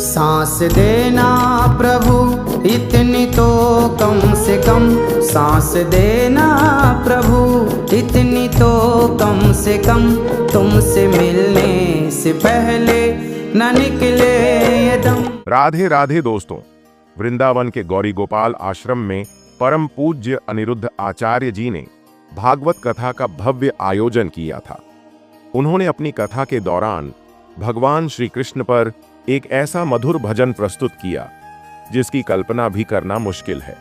सांस देना प्रभु इतनी तो कम से कम, सांस देना प्रभु इतनी तो कम से कम, तुमसे मिलने से पहले न निकले ये दम। राधे राधे दोस्तों, वृंदावन के गौरी गोपाल आश्रम में परम पूज्य अनिरुद्ध आचार्य जी ने भागवत कथा का भव्य आयोजन किया था। उन्होंने अपनी कथा के दौरान भगवान श्री कृष्ण पर एक ऐसा मधुर भजन प्रस्तुत किया जिसकी कल्पना भी करना मुश्किल है।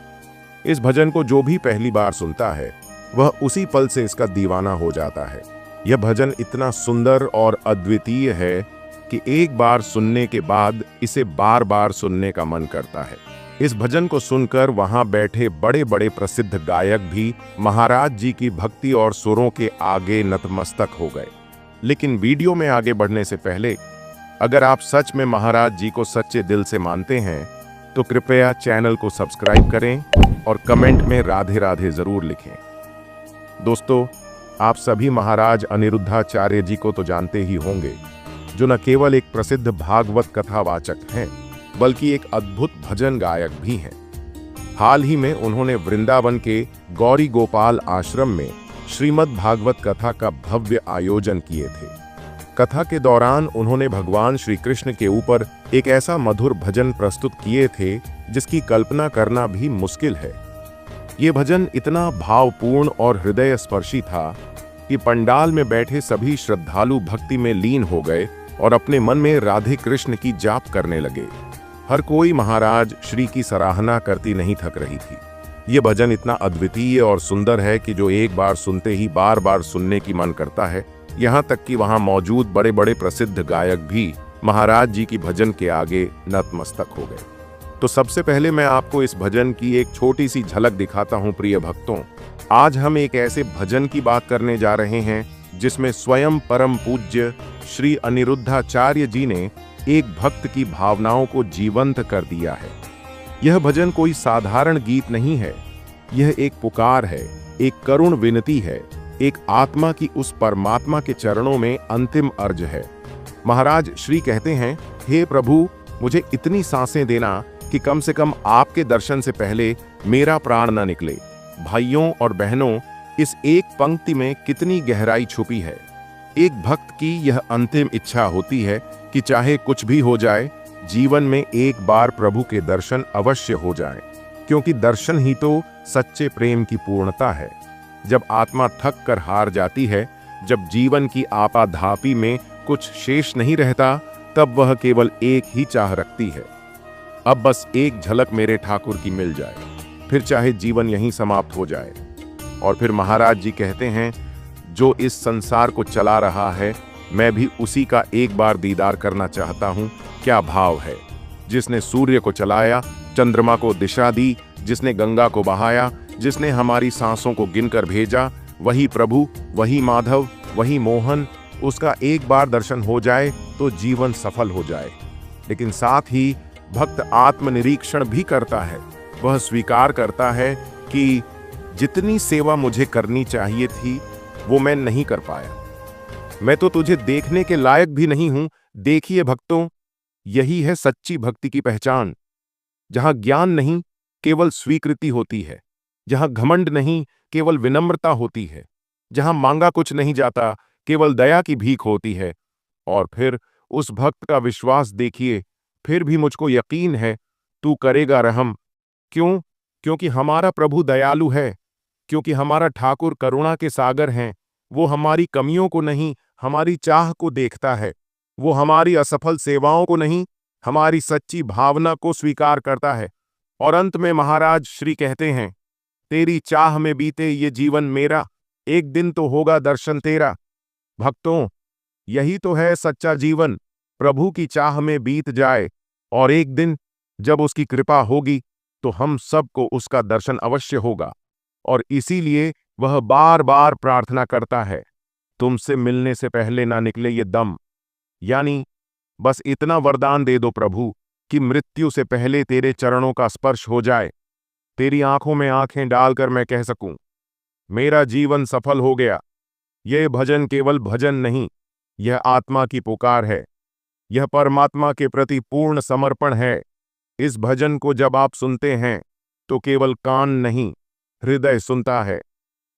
इस भजन को जो भी पहली बार सुनता है वह उसी पल से इसका दीवाना हो जाता है। यह भजन इतना सुंदर और अद्वितीय है कि एक बार सुनने के बाद इसे बार बार सुनने का मन करता है। इस भजन को सुनकर वहां बैठे बड़े बड़े प्रसिद्ध गायक भी महाराज जी की भक्ति और सुरों के आगे नतमस्तक हो गए। लेकिन वीडियो में आगे बढ़ने से पहले अगर आप सच में महाराज जी को सच्चे दिल से मानते हैं तो कृपया चैनल को सब्सक्राइब करें और कमेंट में राधे राधे जरूर लिखें। दोस्तों, आप सभी महाराज अनिरुद्धाचार्य जी को तो जानते ही होंगे, जो न केवल एक प्रसिद्ध भागवत कथावाचक हैं बल्कि एक अद्भुत भजन गायक भी हैं। हाल ही में उन्होंने वृंदावन के गौरी गोपाल आश्रम में श्रीमद् भागवत कथा का भव्य आयोजन किए थे। कथा के दौरान उन्होंने भगवान श्री कृष्ण के ऊपर एक ऐसा मधुर भजन प्रस्तुत किए थे जिसकी कल्पना करना भी मुश्किल है। ये भजन इतना भावपूर्ण और हृदय स्पर्शी था कि पंडाल में बैठे सभी श्रद्धालु भक्ति में लीन हो गए और अपने मन में राधे कृष्ण की जाप करने लगे। हर कोई महाराज श्री की सराहना करती नहीं थक रही थी। ये भजन इतना अद्वितीय और सुंदर है कि जो एक बार सुनते ही बार बार सुनने की मन करता है। यहाँ तक कि वहाँ मौजूद बड़े बड़े प्रसिद्ध गायक भी महाराज जी की भजन के आगे नतमस्तक हो गए। तो सबसे पहले मैं आपको इस भजन की एक छोटी सी झलक दिखाता हूँ। प्रिय भक्तों, आज हम एक ऐसे भजन की बात करने जा रहे हैं जिसमें स्वयं परम पूज्य श्री अनिरुद्धाचार्य जी ने एक भक्त की भावनाओं को जीवंत कर दिया है। यह भजन कोई साधारण गीत नहीं है, यह एक पुकार है, एक करुण विनती है, एक आत्मा की उस परमात्मा के चरणों में अंतिम अर्ज है। महाराज श्री कहते हैं, हे प्रभु, मुझे इतनी सांसें देना कि कम से कम आपके दर्शन से पहले मेरा प्राण न निकले। भाइयों और बहनों, इस एक पंक्ति में कितनी गहराई छुपी है। एक भक्त की यह अंतिम इच्छा होती है कि चाहे कुछ भी हो जाए, जीवन में एक बार प्रभु के दर्शन अवश्य हो जाए, क्योंकि दर्शन ही तो सच्चे प्रेम की पूर्णता है। जब आत्मा थक कर हार जाती है, जब जीवन की आपाधापी में कुछ शेष नहीं रहता, तब वह केवल एक ही चाह रखती है, अब बस एक झलक मेरे ठाकुर की मिल जाए, फिर चाहे जीवन यहीं समाप्त हो जाए। और फिर महाराज जी कहते हैं, जो इस संसार को चला रहा है, मैं भी उसी का एक बार दीदार करना चाहता हूँ। क्या भाव है। जिसने सूर्य को चलाया, चंद्रमा को दिशा दी, जिसने गंगा को बहाया, जिसने हमारी सांसों को गिनकर भेजा, वही प्रभु, वही माधव, वही मोहन, उसका एक बार दर्शन हो जाए तो जीवन सफल हो जाए। लेकिन साथ ही भक्त आत्मनिरीक्षण भी करता है। वह स्वीकार करता है कि जितनी सेवा मुझे करनी चाहिए थी वो मैं नहीं कर पाया। मैं तो तुझे देखने के लायक भी नहीं हूं। देखिए भक्तों, यही है सच्ची भक्ति की पहचान। जहां ज्ञान नहीं, केवल स्वीकृति होती है। जहां घमंड नहीं, केवल विनम्रता होती है। जहां मांगा कुछ नहीं जाता, केवल दया की भीख होती है। और फिर उस भक्त का विश्वास देखिए, फिर भी मुझको यकीन है तू करेगा रहम। क्यों? क्योंकि हमारा प्रभु दयालु है, क्योंकि हमारा ठाकुर करुणा के सागर हैं। वो हमारी कमियों को नहीं, हमारी चाह को देखता है। वो हमारी असफल सेवाओं को नहीं, हमारी सच्ची भावना को स्वीकार करता है। और अंत में महाराज श्री कहते हैं, तेरी चाह में बीते ये जीवन मेरा, एक दिन तो होगा दर्शन तेरा। भक्तों, यही तो है सच्चा जीवन, प्रभु की चाह में बीत जाए, और एक दिन जब उसकी कृपा होगी तो हम सबको उसका दर्शन अवश्य होगा। और इसीलिए वह बार बार प्रार्थना करता है, तुमसे मिलने से पहले ना निकले ये दम। यानी बस इतना वरदान दे दो प्रभु कि मृत्यु से पहले तेरे चरणों का स्पर्श हो जाए। तेरी आंखों में आंखें डालकर मैं कह सकूं, मेरा जीवन सफल हो गया। यह भजन केवल भजन नहीं, यह आत्मा की पुकार है। यह परमात्मा के प्रति पूर्ण समर्पण है। इस भजन को जब आप सुनते हैं तो केवल कान नहीं, हृदय सुनता है,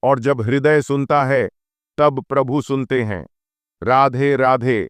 और जब हृदय सुनता है तब प्रभु सुनते हैं। राधे राधे।